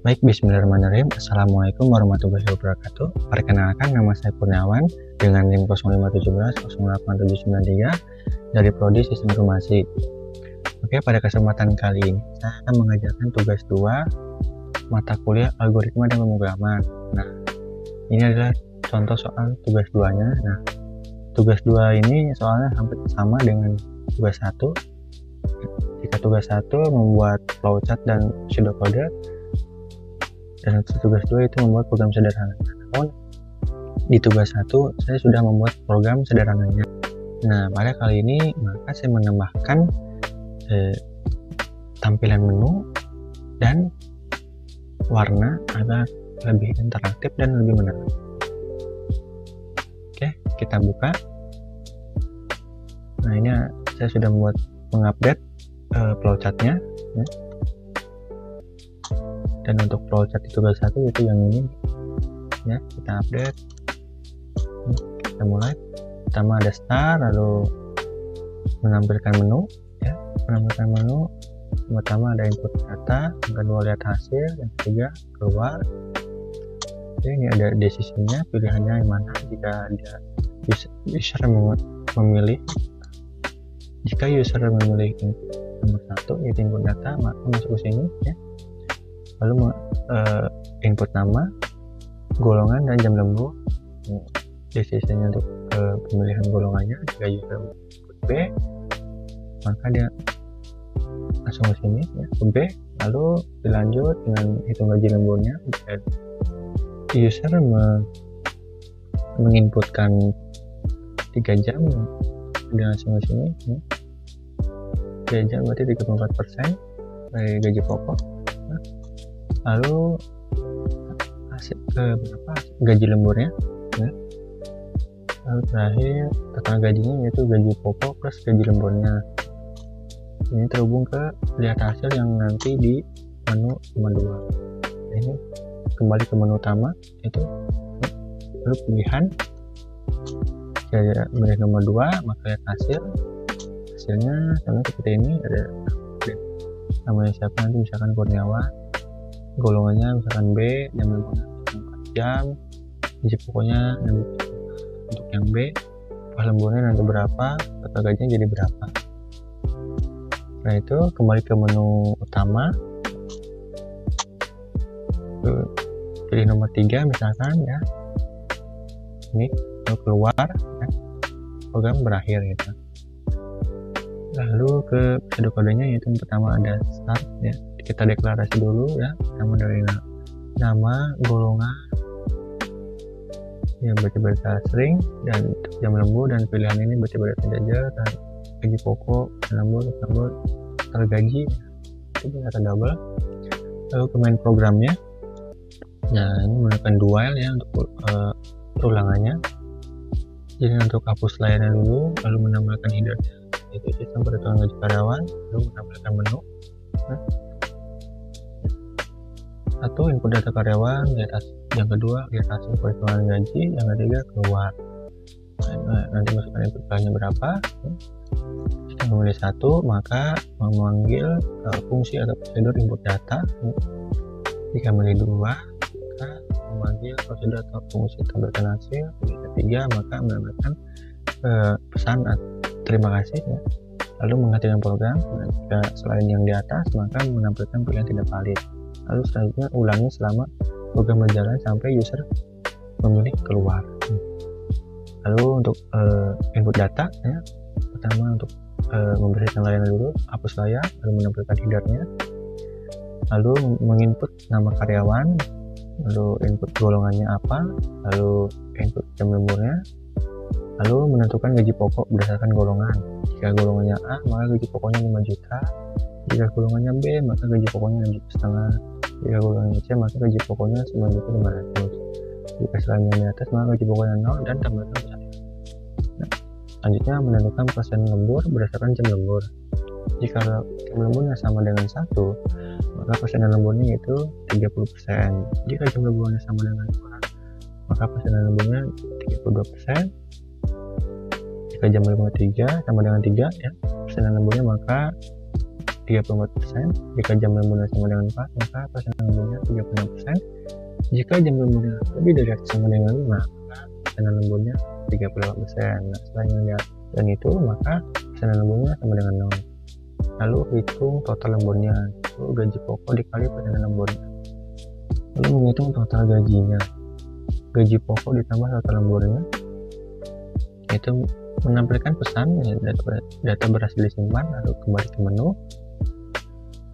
Baik, bismillahirrahmanirrahim. Assalamualaikum warahmatullahi wabarakatuh. Perkenalkan, nama saya Kurniawan dengan NIM 0517 08793 dari Prodi Sistem Informasi. Oke, pada kesempatan kali ini saya akan mengajarkan tugas 2 mata kuliah Algoritma dan Pemrograman. Nah, ini adalah contoh soal tugas 2-nya. Nah, tugas 2 ini soalnya hampir sama dengan tugas 1. Jika tugas 1 membuat flowchart dan pseudocode, dan tugas 2 itu membuat program sederhana. Namun di tugas 1 saya sudah membuat program sederhananya. Nah, pada kali ini maka saya menambahkan tampilan menu dan warna agar lebih interaktif dan lebih menarik. Oke, kita buka. Nah, ini saya sudah mengupdate flowchartnya ya. Dan untuk flowchart di tugas 1 itu yang ini ya, kita update. Kita mulai. Pertama ada start, lalu menampilkan menu ya, menampilkan menu. Pertama ada input data, yang kedua lihat hasil, yang ketiga keluar. Oke, ini ada decision-nya, pilihannya yang mana. Jika ada user memilih, jika user memilih nomor 1 yaitu input data, maka masuk ke sini ya. Lalu input nama, golongan, dan jam lembur. Decisionnya untuk pemilihan golongannya. Jika user input B, maka dia langsung ke sini ya, ke B. Lalu dilanjut dengan hitung gaji lemburnya. Jika user menginputkan 3 jam, dia langsung ke sini ya. 3 jam berarti 34% dari gaji pokok. Nah, lalu hasil berapa gaji lemburnya ya. Lalu terakhir total gajinya yaitu gaji pokok plus gaji lemburnya. Ini terhubung ke lihat hasil yang nanti di menu nomor 2. Ini kembali ke menu utama itu ya. Lalu pilihan saya pilih nomor 2, maka lihat hasilnya sama seperti ini. Ada namanya siapa nanti, misalkan Kurniawan, golongannya misalkan B, jam lemburnya 4 jam, gaji pokoknya untuk yang B, upah lemburnya nanti berapa, total gajinya jadi berapa. Nah, itu kembali ke menu utama, pilih nomor 3 misalkan ya, ini lalu keluar ya. Program berakhir gitu. Lalu ke pseudokodenya, yaitu yang pertama ada start ya. Kita deklarasi dulu ya, pertama dari nama, golongan ya, berita string, dan jam lembur, dan pilihan ini berita integer, dan gaji pokok, lembur, tergaji itu bisa double. Lalu ke main programnya. Nah, ini menggunakan dual ya untuk ulangannya. Jadi untuk hapus layarnya dulu, lalu menambahkan headernya, yaitu sistem perhitungan gaji karyawan, lalu menampilkan menu. Nah, satu input data karyawan, yang kedua lihat hasil perhitungan gaji, yang ketiga keluar. Nah, nanti masukkan input filenya berapa. Jika memilih 1, maka memanggil fungsi atau prosedur input data. Jika memilih 2, maka memanggil prosedur atau fungsi tampilkan hasil. Jika 3, maka menambahkan pesan terima kasih ya. Lalu menghentikan program. Nah, jika selain yang di atas, maka menampilkan pilihan tidak valid. Lalu selanjutnya ulangi selama program berjalan sampai user memilih keluar. Lalu untuk input data ya, pertama untuk membersihkan layar dulu, hapus layar, lalu menampilkan headernya, lalu menginput nama karyawan, lalu input golongannya apa, lalu input jam lemburnya, lalu menentukan gaji pokok berdasarkan golongan. Jika golongannya A, maka gaji pokoknya 5 juta. Jika golongannya B, maka gaji pokoknya 6,5 juta. Jika golongannya C, maka gaji pokoknya 9.500.000. Jika selain yang di atas, maka gaji pokoknya 0 dan tambahkan pesan. Nah, selanjutnya menentukan persen lembur berdasarkan jam lembur. Jika jam lemburnya sama dengan 1, maka persen lemburnya itu 30%. Jika jam lemburnya sama dengan 2, maka persen lemburnya 32%. Jika jam lembur 3 sama dengan 3 ya, persen lemburnya maka 34%. Jika jam lemburnya sama dengan 4, maka persenan lemburnya 36%. Jika jam lemburnya lebih dari atau sama dengan 5, maka persenan lemburnya 38%. Nah, selain itu maka persenan lemburnya sama dengan 0. Lalu hitung total lemburnya, itu gaji pokok dikali persenan lemburnya. Lalu menghitung total gajinya, gaji pokok ditambah total lemburnya, itu menampilkan pesan ya, data berhasil disimpan. Lalu kembali ke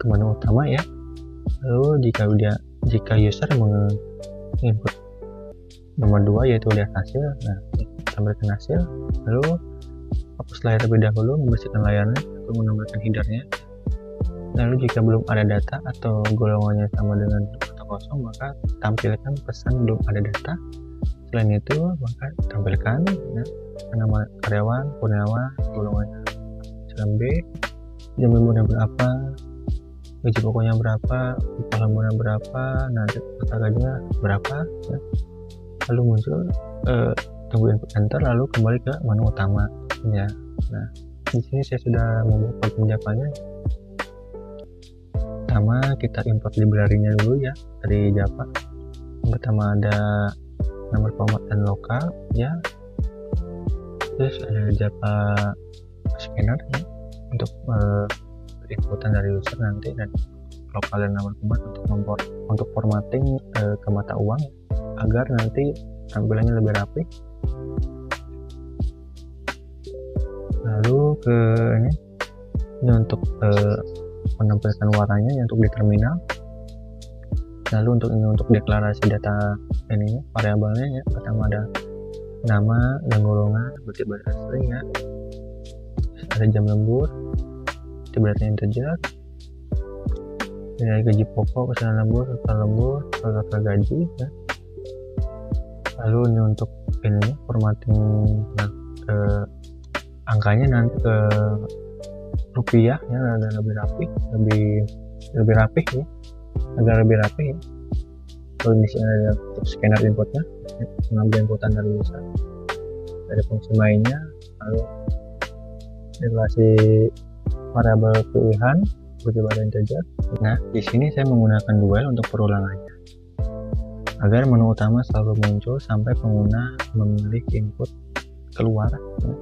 menu utama ya. Lalu jika user menginput nomor 2 yaitu lihat hasil, nah tampilkan hasil. Lalu hapus layar terlebih dahulu, membersihkan layarnya atau menambahkan headernya. Lalu jika belum ada data atau golongannya sama dengan atau kosong, maka tampilkan pesan belum ada data. Selain itu maka tampilkan ya, nama karyawan, Kurniawan, golongannya B, jam lemburnya berapa, gaji pokoknya berapa, upah lemburnya berapa, nanti total gajinya berapa ya. Lalu muncul tunggu input enter, lalu kembali ke menu utama ya. Nah, di sini saya sudah membuat program Java-nya. Pertama kita import library-nya dulu ya dari Java. Yang pertama ada nomor format dan lokal ya. Terus ada Java scanner ya, untuk inputan dari user nanti, dan lokal dan nomor format untuk formatting ke mata uang agar nanti tampilannya lebih rapi. Lalu ke ini untuk menampilkan warnanya ya, untuk di terminal. Lalu untuk deklarasi data ini variabelnya ya, pertama ada nama dan golongan berarti bahasa string ya. Terus ada jam lembur berarti integer ya, gaji pokok, persenan lembur, total gaji ya. Lalu ini untuk ini formatting angkanya nanti ke rupiah ya, agar lebih rapi, lebih rapi ya, agar lebih rapi ya. Lalu di sini ada untuk scanner inputnya, mengambil inputan dari user, ada fungsi mainnya, lalu deklarasi variabel pilihan seperti pada integer. Nah, di sini saya menggunakan dual untuk perulangannya agar menu utama selalu muncul sampai pengguna memilih input keluar ya.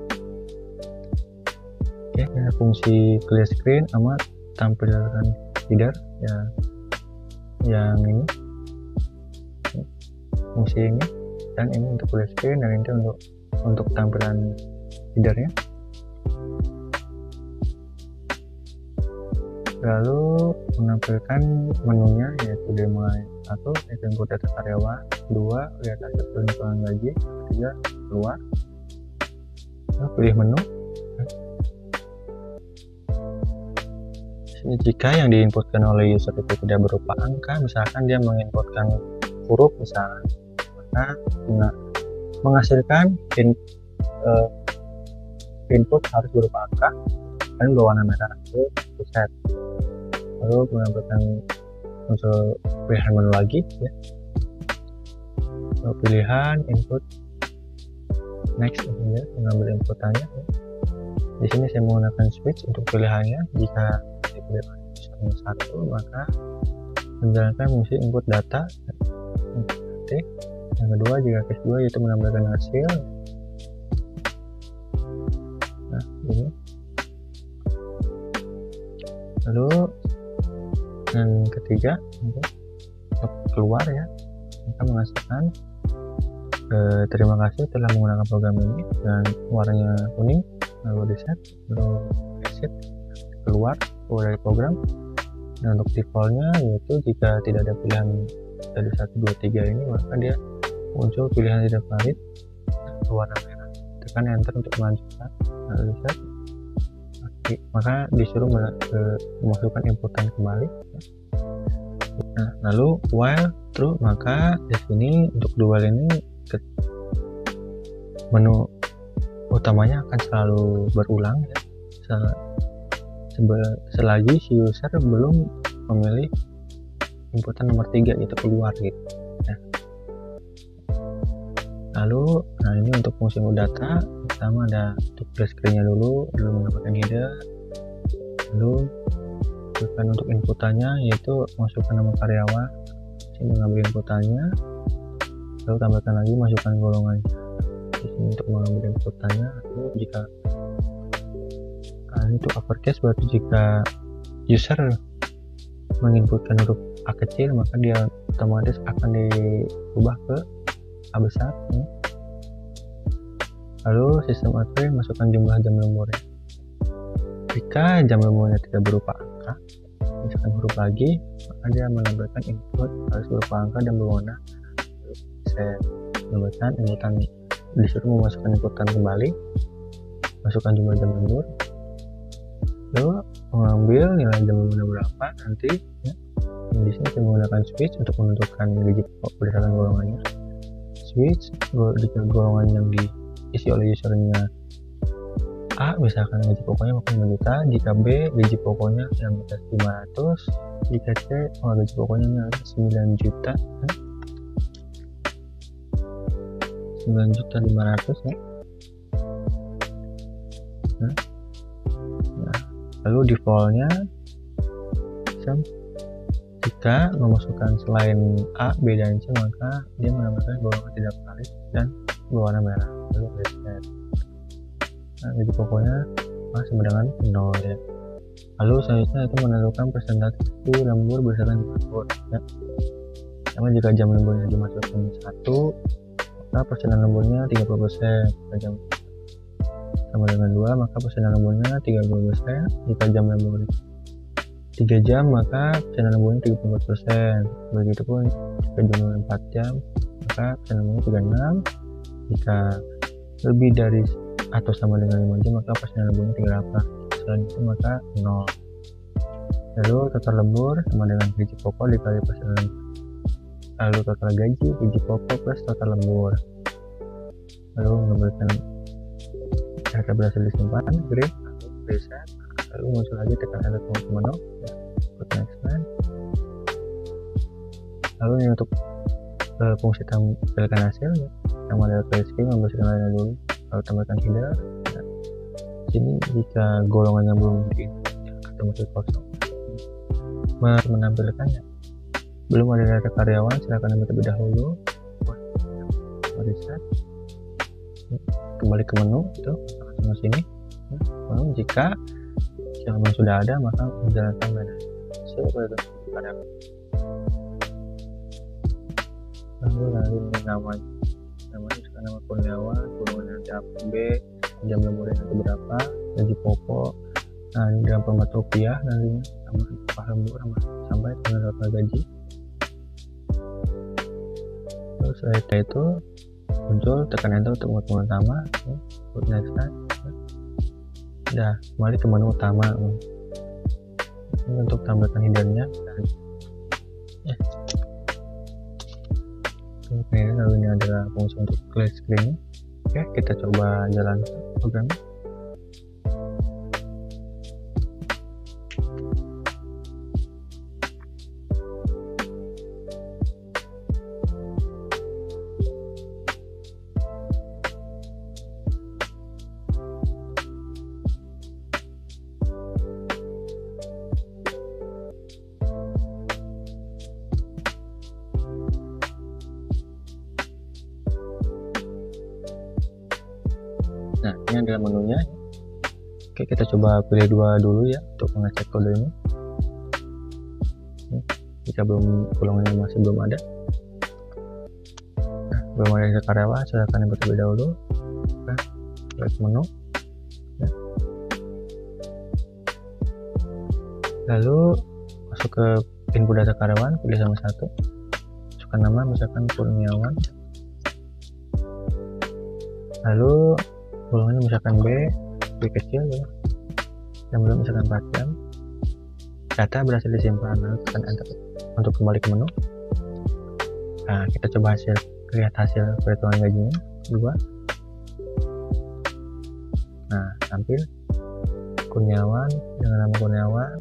Oke, ada fungsi clear screen sama tampilkan header ya, yang ini fungsi ini, dan ini untuk clear screen, dan ini untuk tampilan headernya. Lalu menampilkan menunya yaitu dimulai 1 input data karyawan, 2 lihat hasil penentuan gaji, 3 keluar. Lalu pilih menu. Jika yang diinputkan oleh user itu tidak berupa angka, misalkan dia menginputkan huruf misalnya, maka menghasilkan input harus berupa angka dan berwarna merah itu set. Lalu menampilkan unsur pilihan menu lagi ya. Lalu pilihan input next ya, mengambil inputannya ya. Di sini saya menggunakan switch untuk pilihannya. Jika dipilih satu, maka menjalankan fungsi input data. Yang kedua, jika case 2 yaitu menampilkan hasil. Nah, ini. Lalu yang ketiga untuk keluar ya, maka menghasilkan terima kasih telah menggunakan program ini, dan warnanya kuning. Lalu di set, lalu exit, keluar dari program. Dan untuk defaultnya yaitu jika tidak ada pilihan dari 1, 2, 3 ini, maka dia muncul pilihan tidak valid warna merah. Tekan enter untuk melanjutkan. Lalu set, maka disuruh memasukkan inputan kembali. Nah, lalu while true, maka di sini untuk dual ini menu utamanya akan selalu berulang ya, selagi si user belum memilih inputan nomor 3 yaitu keluar gitu. Lalu ini untuk fungsi data, pertama ada untuk clear screen-nya dulu mendapatkan header, lalu tampilkan untuk inputannya, yaitu masukkan nama karyawan, sini mengambil inputannya, lalu tambahkan lagi masukkan golongannya di sini untuk mengambil inputannya. Lalu jika ini untuk uppercase, berarti jika user menginputkan huruf A kecil maka dia otomatis akan diubah ke A besar. Lalu sistem admin masukkan jumlah jam lemburnya. Jika jam lemburnya tidak berupa angka, misalkan huruf lagi, maka dia menambahkan input harus berupa angka dan berwarna. Saya menambahkan inputan, disuruh memasukkan inputan kembali, masukkan jumlah jam lembur, lalu mengambil nilai jam lemburnya berapa nanti. Di sini saya menggunakan switch untuk menentukan gaji pokok berdasarkan golongannya. Switch jika golongan yang diisi oleh usernya A, misalkan gaji pokoknya maka 5 juta, jika B gaji pokoknya yang di atas 500, jika C gaji pokoknya yang 9 juta, 9.500.000 ya. Nah, lalu defaultnya jika memasukkan selain A, B, dan C maka dia menambahkan golongan tidak valid dan berwarna merah. Lalu reset. Nah, gaji pokoknya masih dengan 0 ya. Lalu selanjutnya itu menentukan presentasi lembur berdasarkan jam lembur ya. Karena jika jam lemburnya dimasukkan 1, maka persenan lemburnya 30%. Jika jam sama dengan 2, maka persenan lemburnya 30%. Jika jam lembur 3 jam maka persenan lemburnya 34%. Begitupun jika jam 4 jam maka persenan lemburnya 36. Jika lebih dari atau sama dengan 5 jam maka persenan lemburnya 38. Selain itu maka 0. Lalu total lembur sama dengan gaji pokok dikali persenan lembur. Lalu total gaji pokok plus total lembur. Lalu memberikan data berhasil disimpan, grade, reset. Lalu muncul lagi tekan enter ke menu, klik next line. Lalu ini untuk fungsi tampilkan hasil ya. Yang model PSP membersihkan lainnya dulu, lalu tambahkan header ya. Sini jika golongannya belum diinput ya, atau masih kosong menampilkannya belum ada data karyawan, silakan ambil terlebih dahulu. Reset, kembali ke menu itu langsung sini. Lalu jika memang sudah ada maka menjalankan manage hasil karyawan. Lalu namanya sekarang nama karyawan, golongan nanti A, B, jam lemburnya nanti berapa, gaji pokok. Nah ini dalam format rupiah nantinya sama upah lembur sampai dengan total gaji. Terus setelah itu muncul tekan enter untuk menu utama, klik next line. Udah kembali ke menu utama. Ini untuk tambahkan headernya. Oke, lalu ini adalah fungsi untuk clear screen. Oke, kita coba jalankan programnya. Nah, ini adalah menunya. Oke, kita coba pilih 2 dulu ya untuk mengecek kode ini. Jika golongannya masih belum ada. Nah, belum ada karyawan, silakan input terlebih dahulu. Klik menu. Ya. Lalu masuk ke input data karyawan, pilih sama satu. Masukkan nama, misalkan Kurniawan. Lalu golongannya misalkan B kecil ya, yang belum misalkan 4 jam. Data berhasil disimpan, lalu tekan enter untuk kembali ke menu. Nah, kita coba lihat hasil perhitungan gajinya 2. Nah, tampil Kurniawan dengan nama Kurniawan,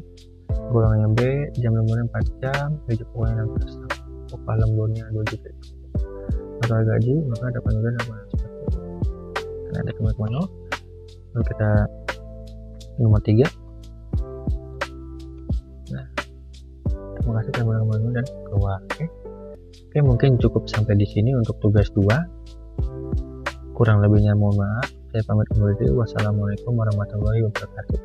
golongannya B, jam lemburnya 4 jam, gaji pokoknya 6%, upah lemburnya 2 juta. Total gaji maka dapat juga 800. Ada kembali ke menu. Lalu kita nomor 3. kita menggunakan dan keluar. Oke, mungkin cukup sampai di sini untuk tugas 2. Kurang lebihnya mohon maaf. Saya pamit undur diri. Wassalamualaikum warahmatullahi wabarakatuh.